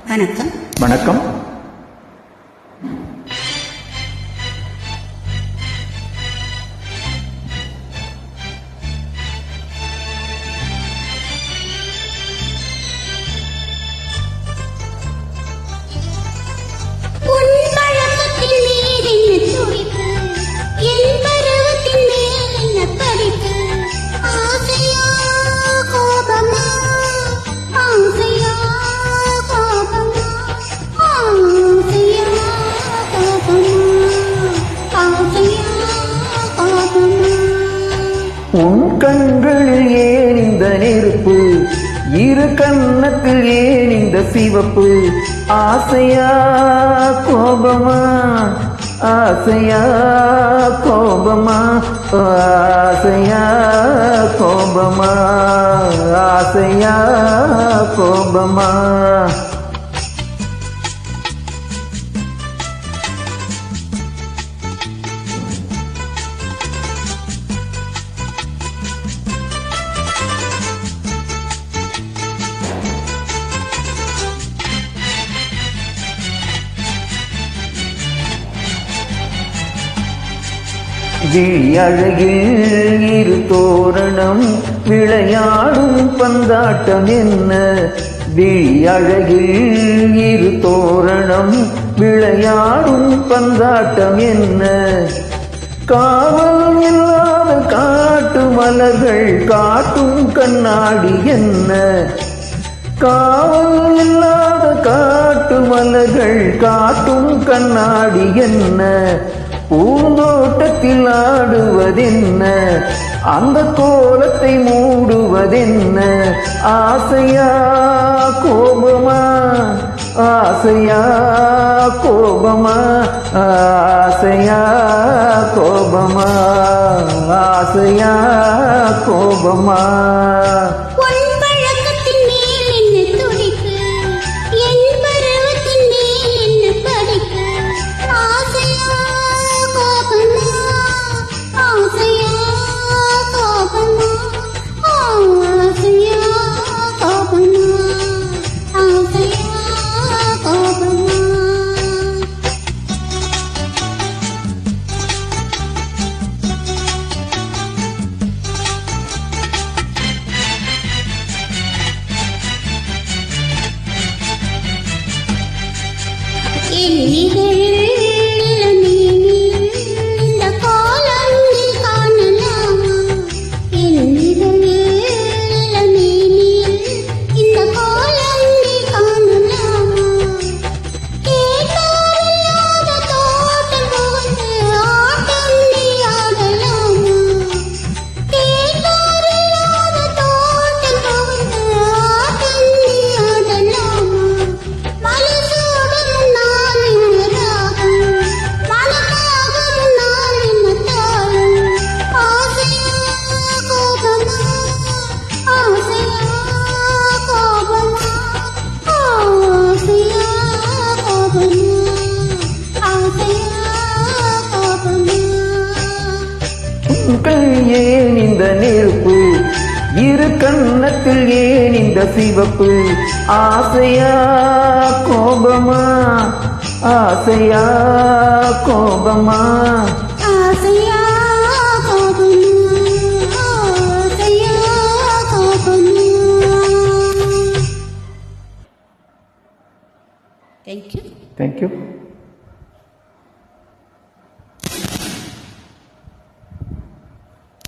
வணக்கம். வணக்கம். உன் கண்களில் ஏன் இந்த நெருப்பு, இரு கன்னத்தில் ஏன் இந்த சிவப்பு, ஆசையா கோபமா, ஆசையா கோபமா, ஆசையா கோபமா, ஆசையா கோபமா. விழியழகில் இரு தோரணம் விளையாடும் பந்தாட்டம் என்ன, விழியழகில் இரு தோரணம் விளையாடும் பந்தாட்டம் என்ன, காவல் இல்லாத காட்டு மலர்கள் காட்டும் கண்ணாடி என்ன, காவல் இல்லாத காட்டு மலர்கள் காட்டும் கண்ணாடி என்ன, பூந்தோட்டத்தில் ஆடுவதென்ன, அந்த கோலத்தை மூடுவதென்ன, ஆசையா கோபமா, ஆசையா கோபமா, ஆசையா கோபமா, ஆசையா கோபமா. ஏன் இந்த நெருப்பு, இரு கன்னத்தில் ஏன் இந்த சிவப்பு, ஆசையா கோபமா, ஆசையா கோபமா, ஆசையா கோபமா, ஆசையா கோபமா. Thank you. Thank you.